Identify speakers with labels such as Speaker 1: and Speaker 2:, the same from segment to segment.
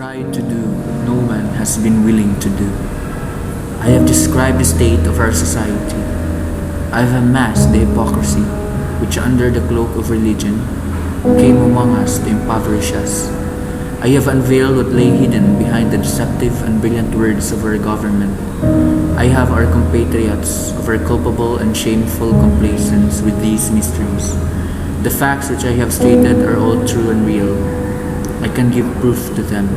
Speaker 1: tried to do, no one has been willing to do. I have described the state of our society. I have unmasked the hypocrisy which, under the cloak of religion, came among us to impoverish us. I have unveiled what lay hidden behind the deceptive and brilliant words of our government. I have our compatriots of our culpable and shameful complacence with these mysteries. The facts which I have stated are all true and real. I can give proof to them.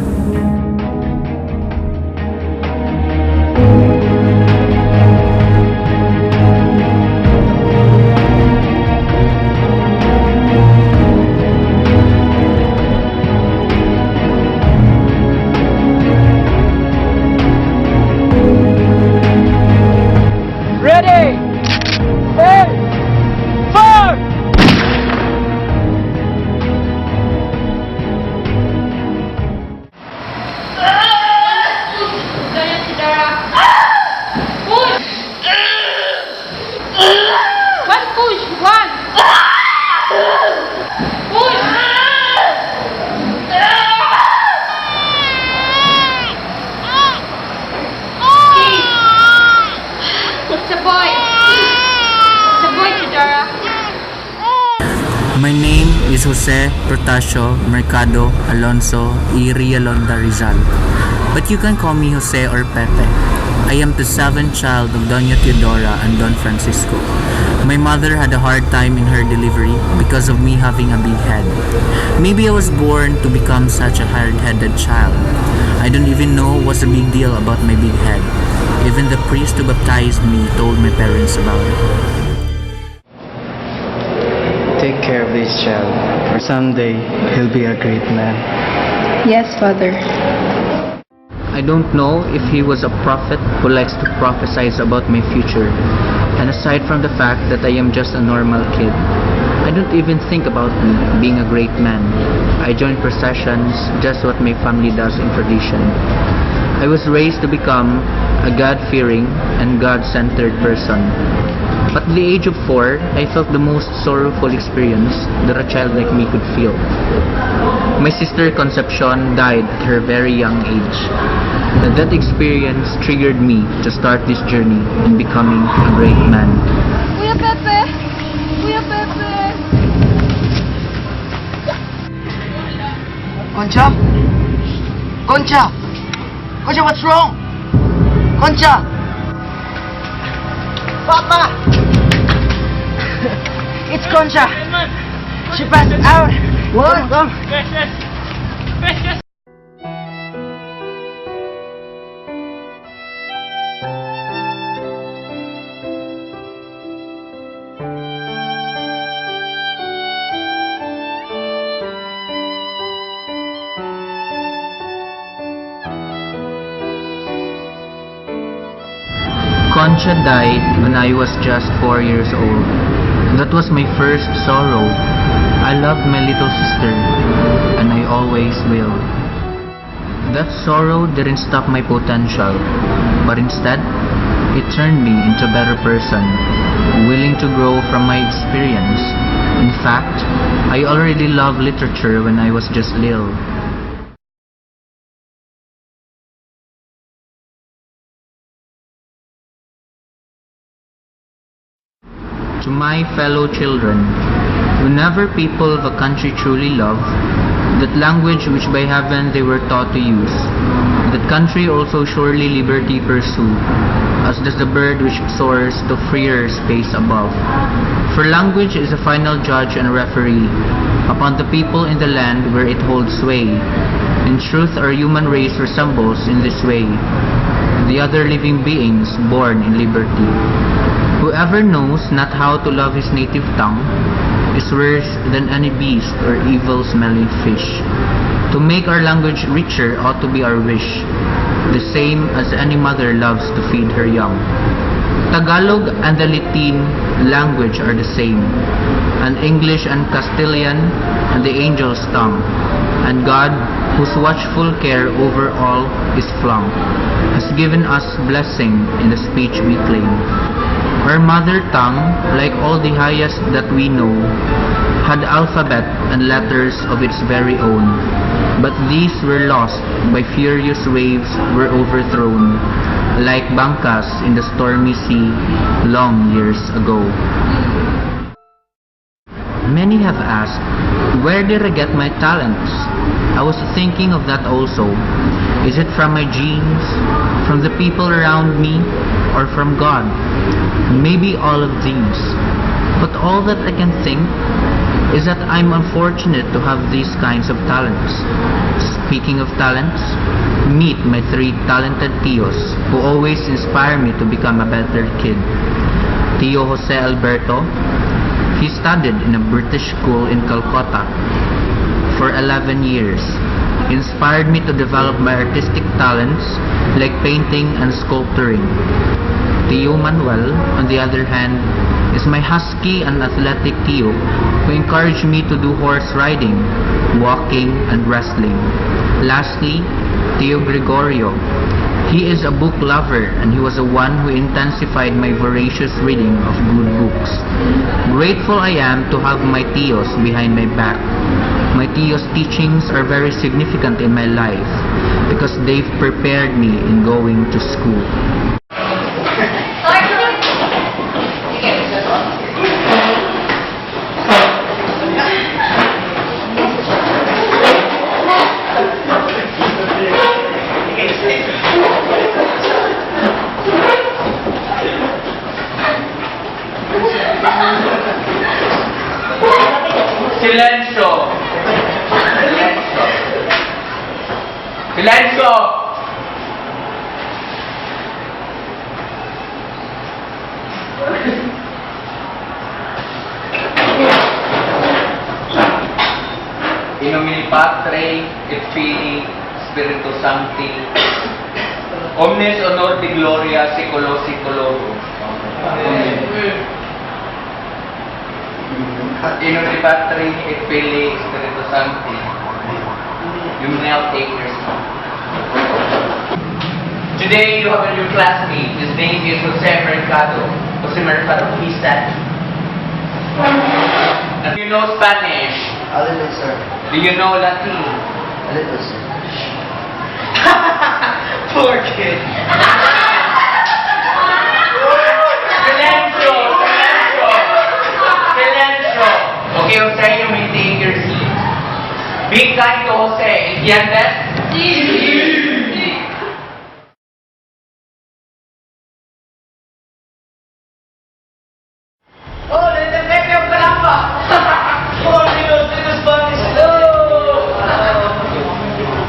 Speaker 2: Ready! Hey! Fire!
Speaker 3: One push, one. Push. It's a boy. It's a boy, Chidara.
Speaker 1: My name is Jose Protasio Mercado Alonso y Rialonda Rizal, but you can call me Jose or Pepe. I am the seventh child of Doña Teodora and Don Francisco. My mother had a hard time in her delivery because of me having a big head. Maybe I was born to become such a hard-headed child. I don't even know what's the big deal about my big head. Even the priest who baptized me told my parents about it.
Speaker 4: Take care of this child, for someday he'll be a great man.
Speaker 5: Yes, Father.
Speaker 1: I don't know if he was a prophet who likes to prophesize about my future. And aside from the fact that I am just a normal kid, I don't even think about me being a great man. I join processions, just what my family does in tradition. I was raised to become a God-fearing and God-centered person. But at the age of 4, I felt the most sorrowful experience that a child like me could feel. My sister Concepcion died at her very young age. And that experience triggered me to start this journey in becoming a great man.
Speaker 3: Kuya Pepe! Kuya Pepe!
Speaker 2: Concha? Concha! Concha, what's wrong? Concha! Papa! It's Concha! She passed out! What? Come.
Speaker 1: Concha died when I was just 4 years old. That was my first sorrow. I loved my little sister, and I always will. That sorrow didn't stop my potential, but instead, it turned me into a better person, willing to grow from my experience. In fact, I already loved literature when I was just little. To my fellow children, whenever people of a country truly love, that language which by heaven they were taught to use, that country also surely liberty pursue, as does the bird which soars to freer space above. For language is a final judge and referee upon the people in the land where it holds sway. In truth, our human race resembles in this way the other living beings born in liberty. Whoever knows not how to love his native tongue is worse than any beast or evil-smelling fish. To make our language richer ought to be our wish, the same as any mother loves to feed her young. Tagalog and the Latin language are the same, and English and Castilian and the angel's tongue, and God, whose watchful care over all is flung, has given us blessing in the speech we claim. Our mother tongue, like all the highest that we know, had alphabet and letters of its very own. but these were lost by furious waves were overthrown, like bangkas in the stormy sea long years ago. Many have asked, where did I get my talents? I was thinking of that also. Is it from my genes, from the people around me, or from God? Maybe all of these. But all that I can think is that I'm unfortunate to have these kinds of talents. Speaking of talents, meet my 3 talented tios who always inspire me to become a better kid. Tio Jose Alberto, he studied in a British school in Calcutta for 11 years. Inspired me to develop my artistic talents like painting and sculpturing. Tio Manuel, on the other hand, is my husky and athletic tio who encouraged me to do horse riding, walking, and wrestling. Lastly, Tio Gregorio. He is a book lover and he was the one who intensified my voracious reading of good books. Grateful I am to have my tios behind my back. My tios' teachings are very significant in my life because they've prepared me in going to school.
Speaker 2: Silencio! Silencio! In nomine Patri et Filii Spiritus Sancti, omnes honor et gloria saeculo saeculorum. Amen. In nomine Patri et Filii Spiritus Sancti. You may now take your seat. Today you have a new classmate. His name is Jose Mercado. Jose Mercado, please stand. Do you know Spanish?
Speaker 4: A little, sir.
Speaker 2: Do you know Latin?
Speaker 4: A little, sir.
Speaker 2: Poor kid. Silencio! Silencio! Silencio! Okay, Jose, you may take your seat. Be kind to Jose. ¿Entiendes? Sí. Oh, there's a baby of Palapa. Oh, Dios, this is Spanish. Oh.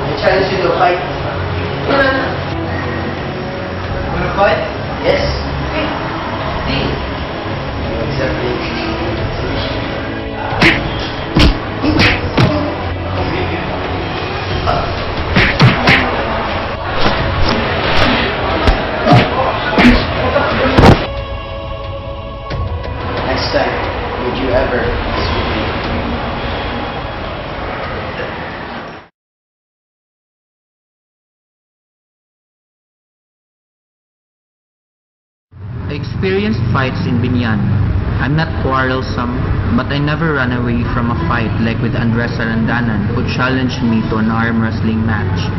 Speaker 4: I challenge you to fight. Wanna fight? Yes. Next time, would you ever mess with me?
Speaker 1: I experienced fights in Binyan. I'm not quarrelsome, but I never ran away from a fight like with Andres Arandanan, who challenged me to an arm wrestling match.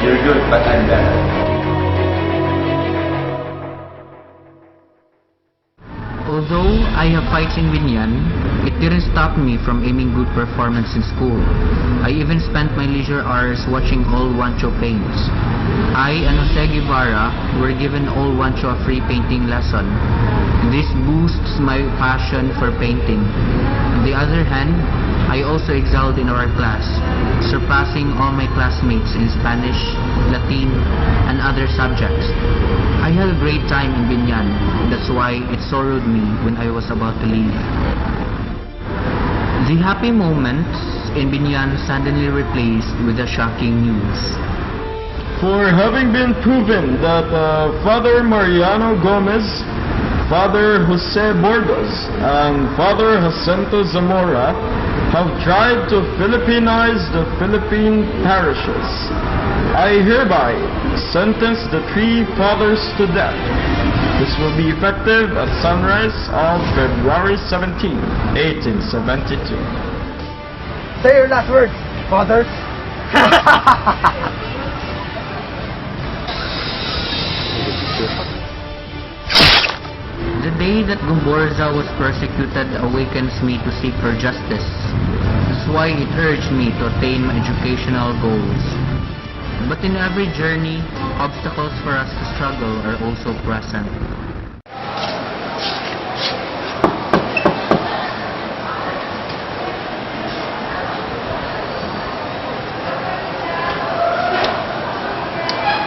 Speaker 2: You're good, but I'm better.
Speaker 1: Although I have fights in Binyan, it didn't stop me from aiming good performance in school. I even spent my leisure hours watching all Wancho paints. I and Jose Guevara were given all Wancho a free painting lesson. This boosts my passion for painting. On the other hand, I also excelled in our class, surpassing all my classmates in Spanish, Latin, and other subjects. I had a great time in Binyan. That's why it sorrowed me when I was about to leave. The happy moments in Binyan suddenly replaced with the shocking news.
Speaker 6: For having been proven that Father Mariano Gomez, Father Jose Bordos, and Father Jacinto Zamora have tried to Philippinize the Philippine parishes, I hereby sentence the 3 fathers to death. This will be effective at sunrise of February 17, 1872.
Speaker 7: Say your last words, fathers.
Speaker 1: The day that Gomborza was persecuted awakens me to seek for justice. That's why it urged me to attain my educational goals. But in every journey, obstacles for us to struggle are also present.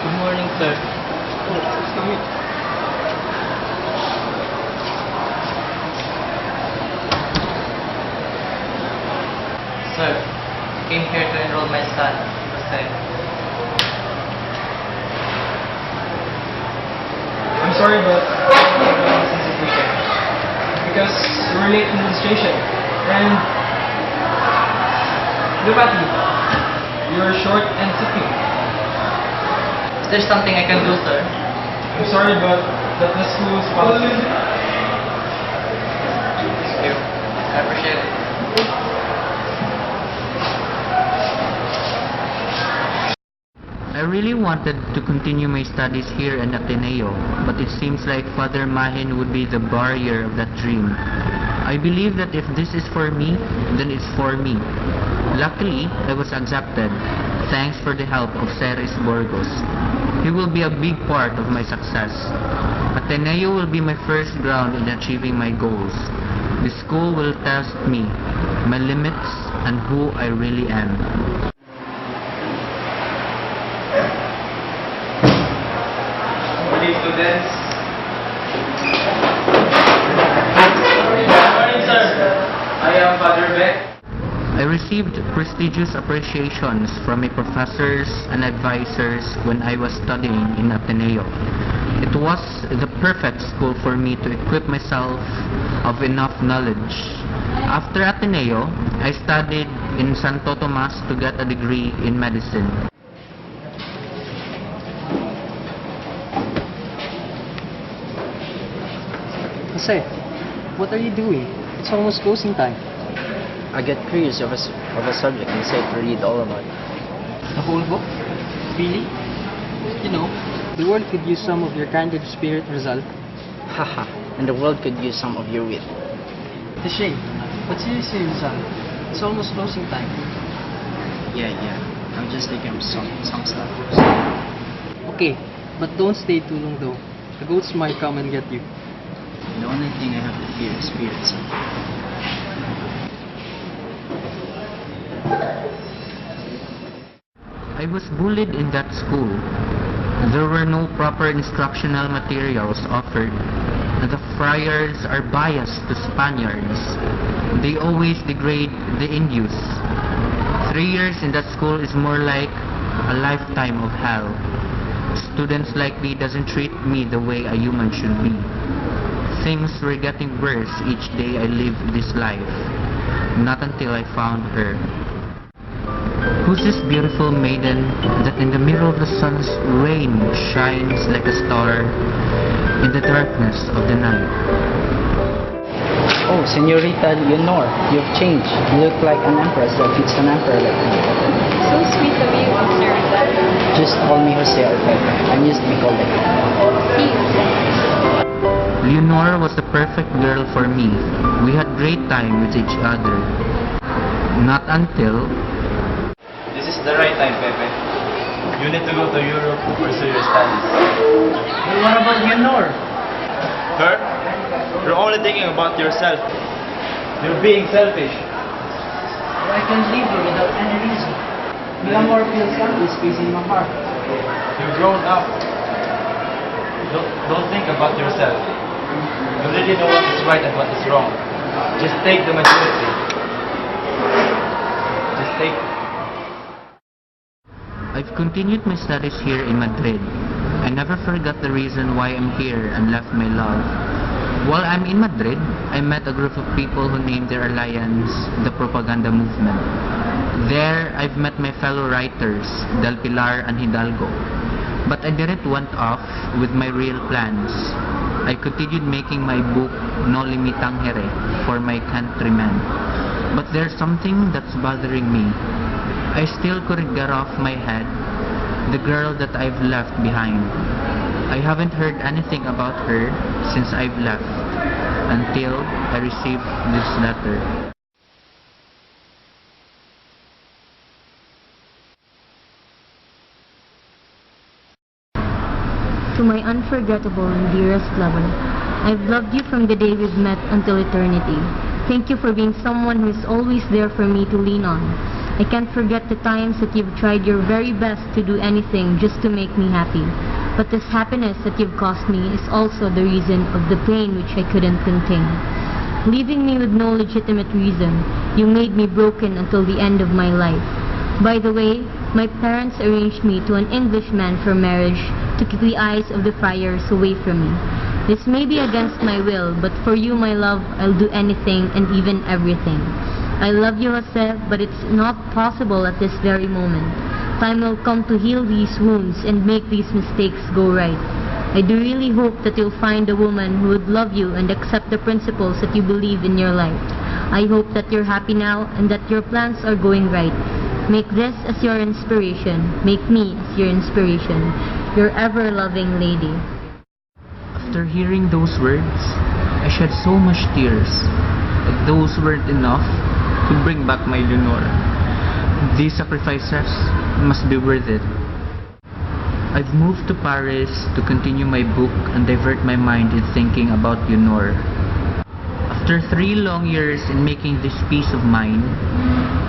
Speaker 4: Good morning, sir. Come in.
Speaker 8: Sir, came here to enroll my son, Jose.
Speaker 7: I'm sorry, but since this weekend, because we're late in registration, and look at you. You're short and sickly.
Speaker 8: Is there something I can do, sir?
Speaker 7: I'm sorry, but that the school's policy.
Speaker 8: Thank you. I appreciate it.
Speaker 1: I really wanted to continue my studies here in Ateneo, but it seems like Father Mahin would be the barrier of that dream. I believe that if this is for me, then it's for me. Luckily, I was accepted, thanks for the help of Ceres Burgos. He will be a big part of my success. Ateneo will be my first ground in achieving my goals. The school will test me, my limits, and who I really am.
Speaker 7: Good students. Good morning, sir. I am Father Beck.
Speaker 1: I received prestigious appreciations from my professors and advisors when I was studying in Ateneo. It was the perfect school for me to equip myself of enough knowledge. After Ateneo, I studied in Santo Tomas to get a degree in medicine.
Speaker 4: Jose, what are you doing? It's almost closing time.
Speaker 9: I get curious of a subject and decide to read all about it.
Speaker 4: The whole book? Really? You know, the world could use some of your candid spirit, Rizal.
Speaker 9: Haha, and the world could use some of your wit.
Speaker 4: It's a shame. But seriously, Rizal, it's almost closing time.
Speaker 9: Yeah. I'm just thinking of some stuff.
Speaker 4: Okay, but don't stay too long though. The goats might come and get you.
Speaker 9: The only thing I have to fear is spirits.
Speaker 1: I was bullied in that school. There were no proper instructional materials offered. The friars are biased to Spaniards. They always degrade the Indios. 3 years in that school is more like a lifetime of hell. Students like me doesn't treat me the way a human should be. Things were getting worse each day I lived this life. Not until I found her. Who's this beautiful maiden that in the middle of the sun's rain shines like a star in the darkness of the night?
Speaker 9: Oh, Señorita Leonor, you've changed. You look like an empress that fits an emperor like me.
Speaker 3: So sweet of you, Mr. Rizal.
Speaker 9: Just call me Jose or Pepe. I'm used to be called like that.
Speaker 1: Leonor was the perfect girl for me. We had great time with each other. Not until...
Speaker 10: This is the right time, Pepe. You need to go to Europe to pursue your studies.
Speaker 7: But what about Leonor?
Speaker 10: Her? You're only thinking about yourself. You're being selfish.
Speaker 7: I can't leave her without any reason. Mi amor feels empty space in my heart.
Speaker 10: You've grown up. Don't think about yourself. You already know what is right and what is wrong. Just take the majority. Just mistake.
Speaker 1: I've continued my studies here in Madrid. I never forgot the reason why I'm here and left my love. While I'm in Madrid, I met a group of people who named their alliance the Propaganda Movement. There, I've met my fellow writers, Del Pilar and Hidalgo. But I didn't went off with my real plans. I continued making my book No Limitang Here for my countrymen. But there's something that's bothering me. I still couldn't get off my head the girl that I've left behind. I haven't heard anything about her since I've left until I received this letter.
Speaker 11: To my unforgettable and dearest lover, I've loved you from the day we've met until eternity. Thank you for being someone who is always there for me to lean on. I can't forget the times that you've tried your very best to do anything just to make me happy. But this happiness that you've caused me is also the reason of the pain which I couldn't contain. Leaving me with no legitimate reason, you made me broken until the end of my life. By the way, my parents arranged me to an Englishman for marriage to keep the eyes of the friars away from me. This may be against my will, but for you, my love, I'll do anything and even everything. I love you, Jose, but it's not possible at this very moment. Time will come to heal these wounds and make these mistakes go right. I do really hope that you'll find a woman who would love you and accept the principles that you believe in your life. I hope that you're happy now and that your plans are going right. Make this as your inspiration. Make me as your inspiration. Your ever-loving lady.
Speaker 1: After hearing those words, I shed so much tears. But those weren't enough to bring back my Leonora. These sacrifices must be worth it. I've moved to Paris to continue my book and divert my mind in thinking about Leonor. After 3 long years in making this piece of mine,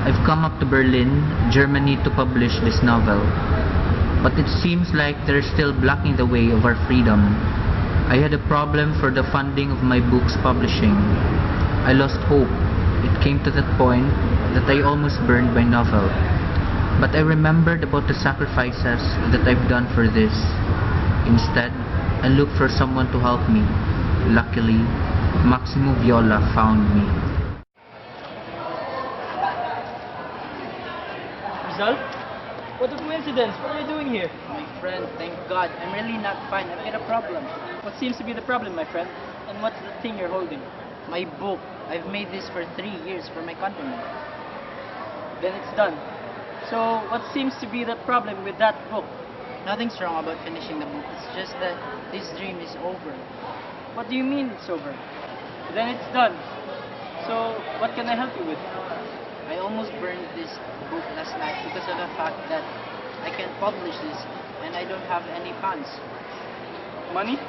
Speaker 1: I've come up to Berlin, Germany to publish this novel. But it seems like they're still blocking the way of our freedom. I had a problem for the funding of my book's publishing. I lost hope. It came to that point that I almost burned my novel. But I remembered about the sacrifices that I've done for this. Instead, I looked for someone to help me. Luckily, Maximo Viola found me.
Speaker 7: Rizal? What a coincidence! What are you doing here?
Speaker 9: My friend, thank God. I'm really not fine. I've got a problem.
Speaker 7: What seems to be the problem, my friend? And what's the thing you're holding?
Speaker 9: My book. I've made this for 3 years for my countrymen.
Speaker 7: Then it's done. So, what seems to be the problem with that book?
Speaker 9: Nothing's wrong about finishing the book. It's just that this dream is over.
Speaker 7: What do you mean it's over? Then it's done. So, what can I help you with?
Speaker 9: I almost burned this book last night because of the fact that I can't publish this and I don't have any funds.
Speaker 7: Money?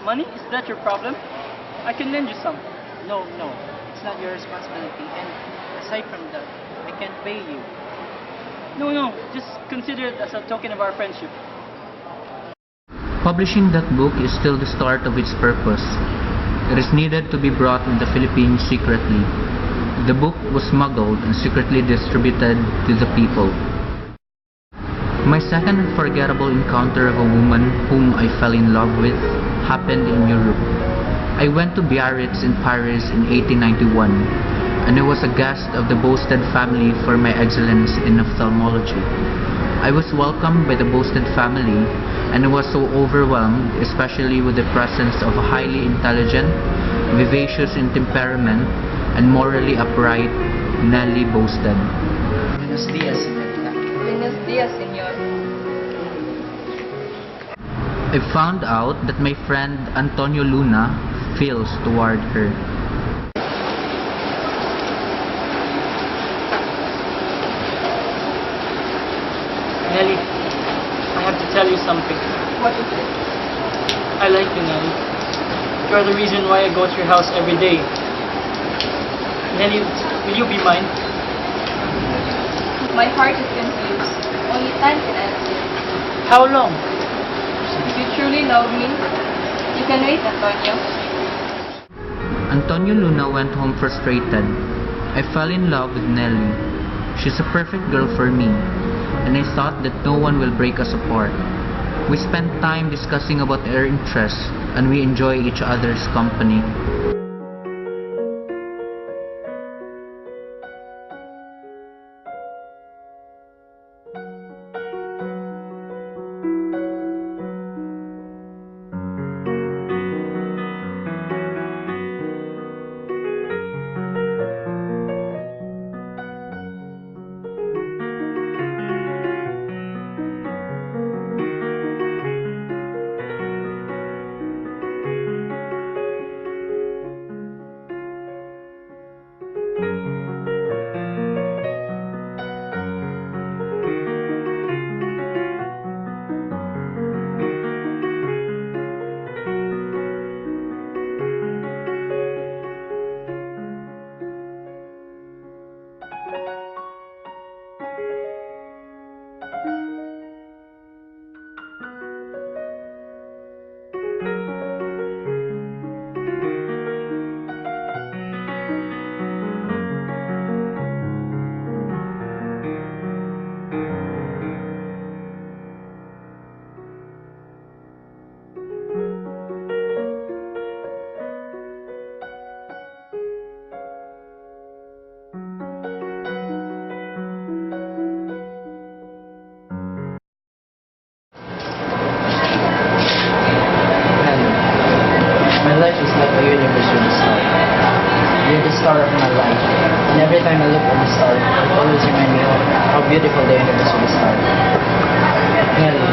Speaker 7: Money? Is that your problem? I can lend you some.
Speaker 9: No, it's not your responsibility. And aside from that, I can't pay you.
Speaker 7: No, just consider it as a token of our friendship.
Speaker 1: Publishing that book is still the start of its purpose. It is needed to be brought in the Philippines secretly. The book was smuggled and secretly distributed to the people. My second unforgettable encounter of a woman whom I fell in love with happened in Europe. I went to Biarritz in Paris in 1891, and I was a guest of the Boasted family for my excellence in ophthalmology. I was welcomed by the Boasted family, and I was so overwhelmed, especially with the presence of a highly intelligent, vivacious in temperament, and morally upright Nelly Boasted.
Speaker 9: Buenos dias, señorita.
Speaker 3: Buenos dias, señor.
Speaker 1: I found out that my friend Antonio Luna feels toward her.
Speaker 7: Nelly, I have to tell you something.
Speaker 3: What is it?
Speaker 7: I like you, Nelly. You're the reason why I go to your house every day. Nelly, will you be mine?
Speaker 3: My heart is confused. Only time can answer.
Speaker 7: How long?
Speaker 3: If you truly love me, you can wait, Antonio.
Speaker 1: Antonio Luna went home frustrated. I fell in love with Nelly. She's a perfect girl for me, and I thought that no one will break us apart. We spent time discussing about our interests, and we enjoy each other's company.
Speaker 9: My life is like a universe with a star. You're the star of my life. And every time I look at the star, it always reminds me of how beautiful the universe with a star. Nelly,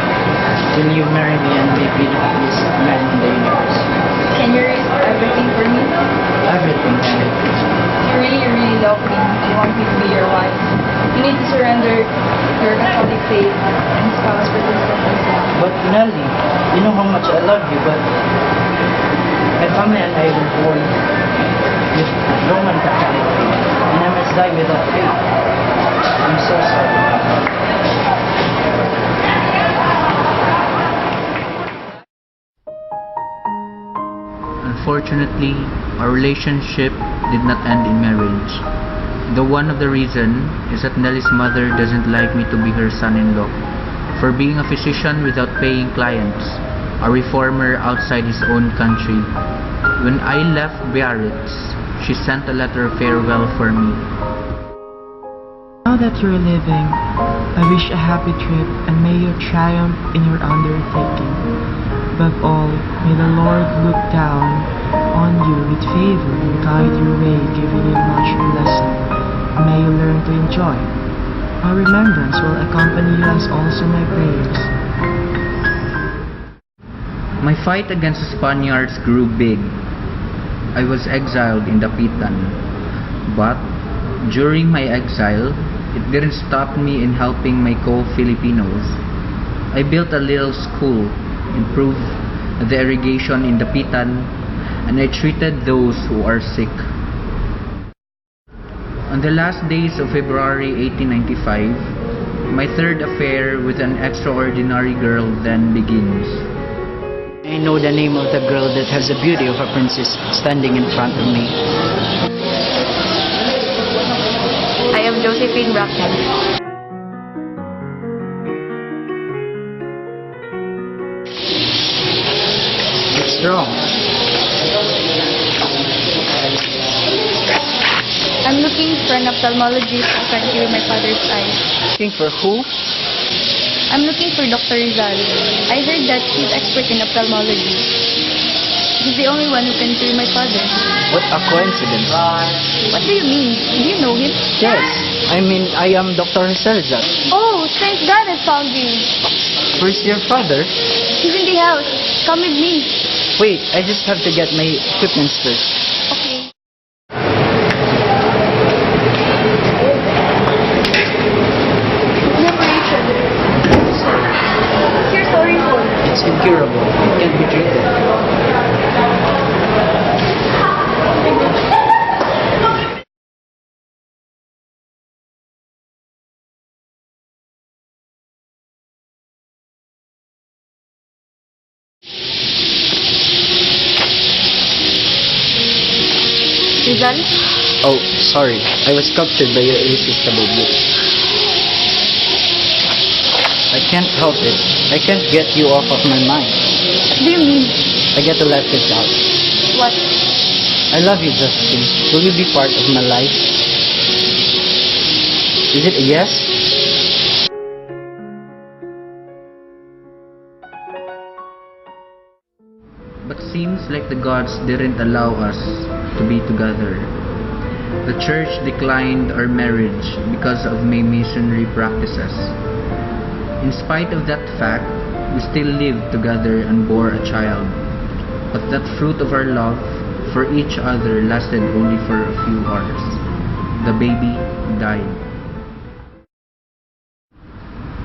Speaker 9: will you marry me and make me the happiest man in the universe?
Speaker 3: Can you risk everything for me?
Speaker 9: Everything, Nelly.
Speaker 3: You really love me. You want me to be your wife. You need to surrender your Catholic faith and spouse for this Islam.
Speaker 9: But Nelly, you know how much I love you, but my family and I were born with Roman Catholic faith, and I must die without faith. I'm so sorry.
Speaker 1: Unfortunately, our relationship did not end in marriage. Though one of the reason is that Nelly's mother doesn't like me to be her son-in-law for being a physician without paying clients, a reformer outside his own country. When I left Biarritz, she sent a letter of farewell for me.
Speaker 12: Now that you're leaving, I wish a happy trip and may you triumph in your undertaking. Above all, may the Lord look down on you with favor and guide your way, giving you much blessing. May you learn to enjoy. My remembrance will accompany you as also my prayers.
Speaker 1: My fight against the Spaniards grew big. I was exiled in Dapitan. But during my exile, it didn't stop me in helping my co-Filipinos. I built a little school, improved the irrigation in Dapitan, and I treated those who are sick. On the last days of February 1895, my third affair with an extraordinary girl then begins.
Speaker 9: I know the name of the girl that has the beauty of a princess standing in front of me.
Speaker 3: I am Josephine Bracken.
Speaker 9: What's wrong?
Speaker 3: I'm looking for an ophthalmologist who can cure my father's eyes.
Speaker 9: Looking for who?
Speaker 3: I'm looking for Dr. Rizal. I heard that he's expert in ophthalmology. He's the only one who can cure my father.
Speaker 9: What a coincidence.
Speaker 3: What do you mean? Do you know him?
Speaker 9: Yes, I mean, I am Dr. Rizal.
Speaker 3: Oh, thank God I found you.
Speaker 9: Where's your father?
Speaker 3: He's in the house. Come with me.
Speaker 9: Wait, I just have to get my equipment first.
Speaker 3: Okay. Never each other. What's your sorry for?
Speaker 9: It's incurable. It can't be treated.
Speaker 3: Rizal?
Speaker 9: Oh, sorry. I was captured by your irresistible beauty. I can't help it. I can't get you off of my mind.
Speaker 3: What do you mean?
Speaker 9: I get to let this out.
Speaker 3: What?
Speaker 9: I love you, Justin. Will you be part of my life? Is it a yes?
Speaker 1: But seems like the gods didn't allow us to be together. The church declined our marriage because of my masonry practices. In spite of that fact, we still lived together and bore a child. But that fruit of our love for each other lasted only for a few hours. The baby died.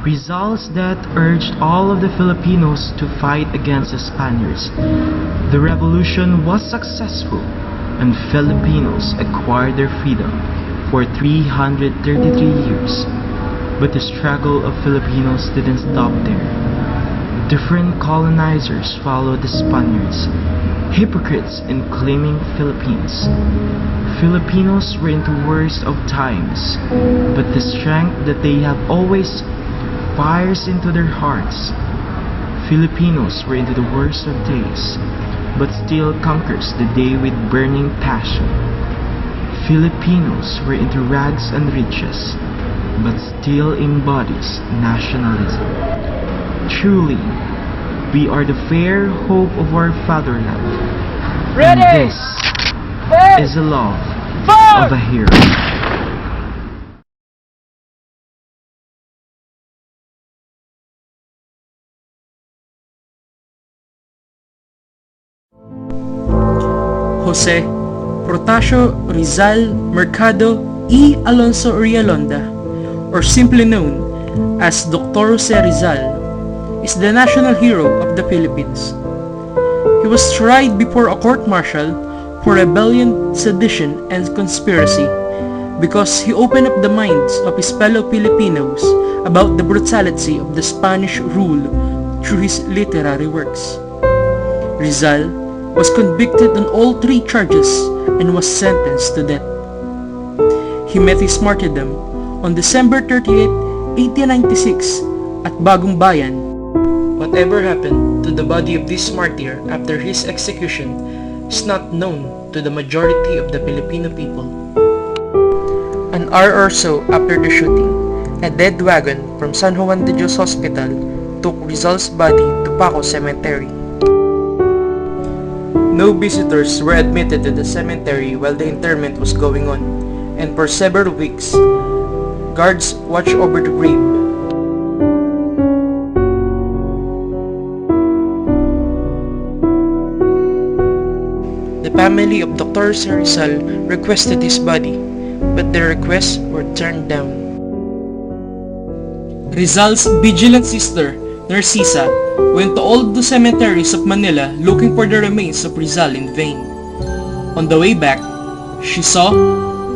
Speaker 12: Rizal's death urged all of the Filipinos to fight against the Spaniards. The revolution was successful, and Filipinos acquired their freedom for 333 years. But the struggle of Filipinos didn't stop there. Different colonizers followed the Spaniards, hypocrites in claiming Philippines. Filipinos were in the worst of times, but the strength that they have always fires into their hearts. Filipinos were into the worst of days, but still conquers the day with burning passion. Filipinos were into rags and riches, but still embodies nationalism. Truly, we are the fair hope of our fatherland. And this is the love of a hero.
Speaker 13: Jose Protasio Rizal Mercado y Alonso Rialonda, or simply known as Dr. Jose Rizal, is the national hero of the Philippines. He was tried before a court-martial for rebellion, sedition, and conspiracy because he opened up the minds of his fellow Filipinos about the brutality of the Spanish rule through his literary works. Rizal was convicted on all 3 charges and was sentenced to death. He met his martyrdom on December 38, 1896 at Bagong Bayan. Whatever happened to the body of this martyr after his execution is not known to the majority of the Filipino people. An hour or so after the shooting, a dead wagon from San Juan de Dios Hospital took Rizal's body to Paco Cemetery. No visitors were admitted to the cemetery while the interment was going on, and for several weeks, guards watched over the grave. The family of Dr. Rizal requested his body, but their requests were turned down. Rizal's vigilant sister, Narcisa, went to all the cemeteries of Manila looking for the remains of Rizal in vain. On the way back, she saw,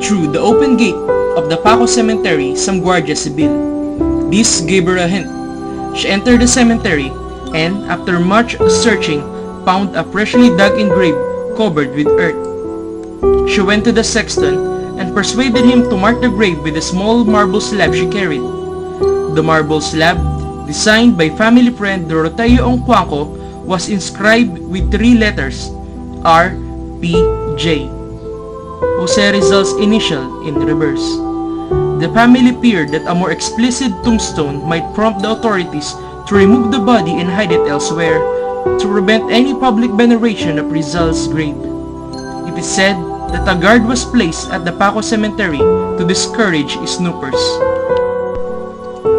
Speaker 13: through the open gate of the Paco Cemetery, some Guardia Civil. This gave her a hint. She entered the cemetery and, after much searching, found a freshly dug-in grave covered with earth. She went to the sexton and persuaded him to mark the grave with a small marble slab she carried. The marble slab, designed by family friend Doroteo Ongcuanco, was inscribed with 3 letters, R.P.J. Jose Rizal's initial in reverse. The family feared that a more explicit tombstone might prompt the authorities to remove the body and hide it elsewhere, to prevent any public veneration of Rizal's grave. It is said that a guard was placed at the Paco Cemetery to discourage snoopers.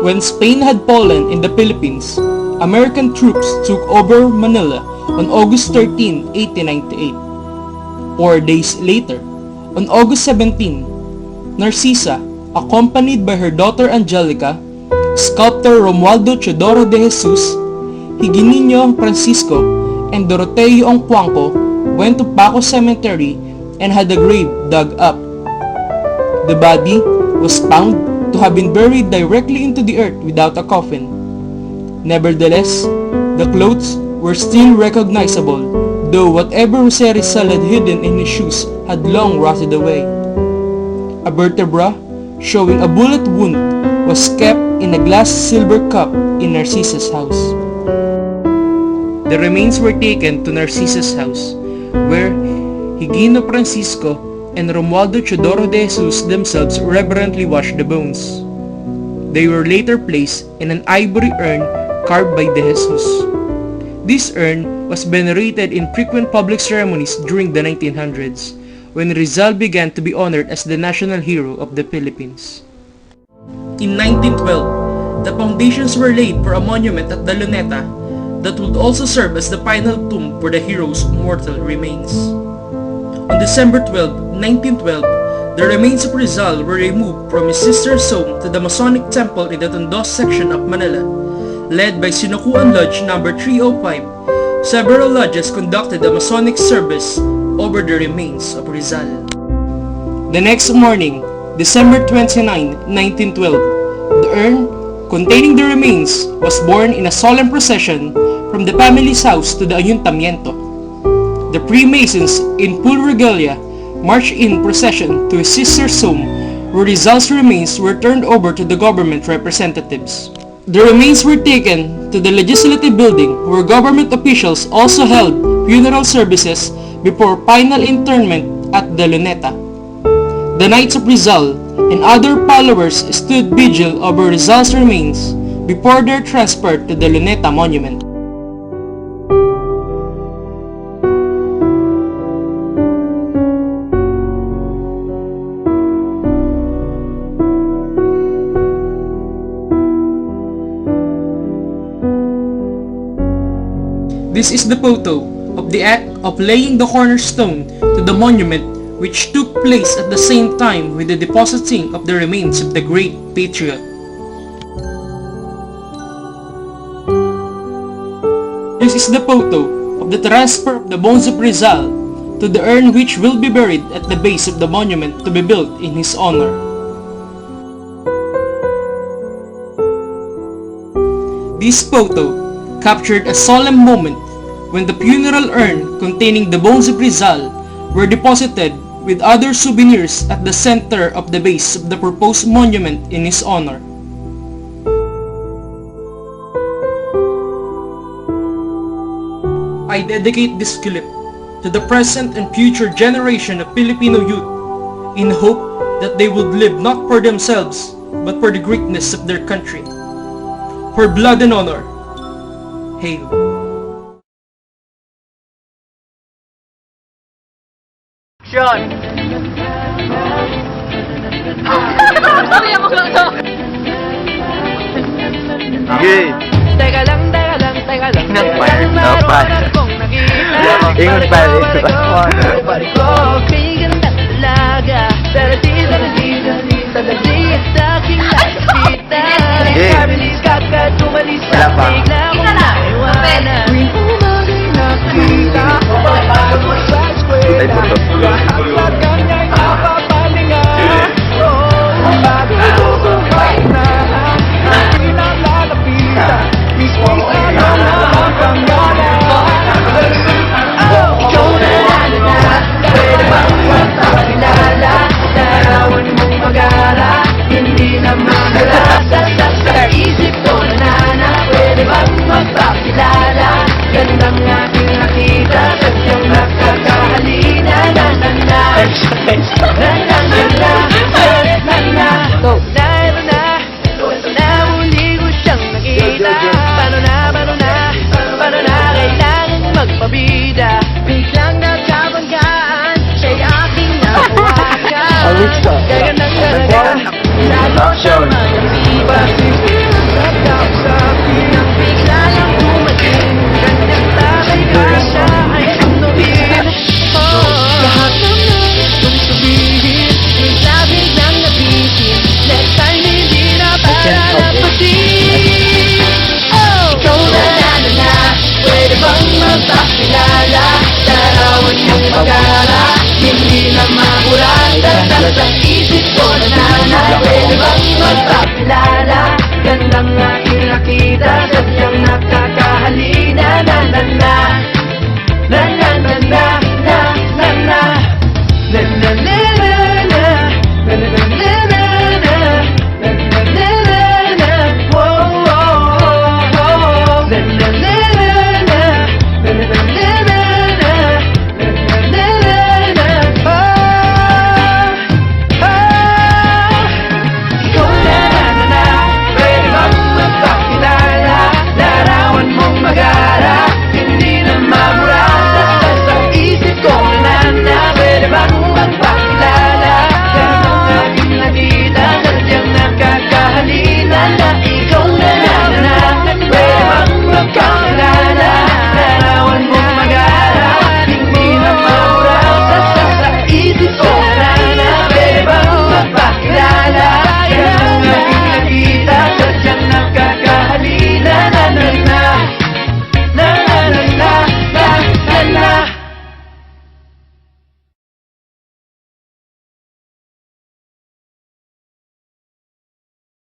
Speaker 13: When Spain had fallen in the Philippines, American troops took over Manila on August 13, 1898. 4 days later, on August 17, Narcisa, accompanied by her daughter Angelica, sculptor Romualdo Teodoro de Jesus, Higinio Francisco, and Doroteo Ongcuanco went to Paco Cemetery and had the grave dug up. The body was found to have been buried directly into the earth without a coffin. Nevertheless, the clothes were still recognizable, though whatever Jose Rizal had hidden in his shoes had long rotted away. A vertebra showing a bullet wound was kept in a glass silver cup in Narcissa's house. The remains were taken to Narcissa's house, where Higino Francisco and Romualdo Chodoro de Jesus themselves reverently washed the bones. They were later placed in an ivory urn carved by de Jesus. This urn was venerated in frequent public ceremonies during the 1900s, when Rizal began to be honored as the national hero of the Philippines. In 1912, the foundations were laid for a monument at the Luneta that would also serve as the final tomb for the hero's mortal remains. On December 12, 1912, the remains of Rizal were removed from his sister's home to the Masonic Temple in the Tondo section of Manila, led by Sinukuan Lodge No. 305. Several lodges conducted a Masonic service over the remains of Rizal. The next morning, December 29, 1912, the urn containing the remains was borne in a solemn procession from the family's house to the Ayuntamiento. The Freemasons in full regalia marched in procession to his sister's home, where Rizal's remains were turned over to the government representatives. The remains were taken to the Legislative Building, where government officials also held funeral services before final interment at the Luneta. The Knights of Rizal and other followers stood vigil over Rizal's remains before their transfer to the Luneta Monument. This is the photo of the act of laying the cornerstone to the monument, which took place at the same time with the depositing of the remains of the great patriot. This is the photo of the transfer of the bones of Rizal to the urn, which will be buried at the base of the monument to be built in his honor. This photo captured a solemn moment when the funeral urn containing the bones of Rizal were deposited with other souvenirs at the center of the base of the proposed monument in his honor. I dedicate this clip to the present and future generation of Filipino youth in hope that they would live not for themselves but for the greatness of their country. For blood and honor, hail.
Speaker 2: Action!
Speaker 10: Sige!
Speaker 2: Teka lang.
Speaker 10: Ingat pa. Ingat pa rin.
Speaker 2: Bigandang dalaga, pero di sadali at aking nakikita. Kabilis kakatumalis sa bigla kong naiwanan. Tuwing umagay nakita, bago mo sa eskwela, lahat kanya'y napapalinga. Bago bubuhay na, aking nalalapitan, mismo sa mga pangalan. Ikaw na, pwede bang magpapilala? Larawan mong mag-ala, hindi na magala. Sa isip ko na, pwede bang magpapilala? Gandang aking nakita, sadyang nakakahalina. Muli ko siyang nakita. Paano na, kailangan magpabida. Biglang nagkabanggaan, siya'y aking nahawakan. Gagandang lalo siya mag-iba. Nagdap sa akin ang bigla lang umating. Gandang tagay ka siya ay sunubin. Lahat naman kung sabihin, bigla biglang nabitin. Next time hindi na palalapatin. Ikaw na, pwede bang magpakilala? Larawan mong mag-ala, hindi na makuratan. Sa isip ko na, pwede bang magpakilala? Gandang aking nakita.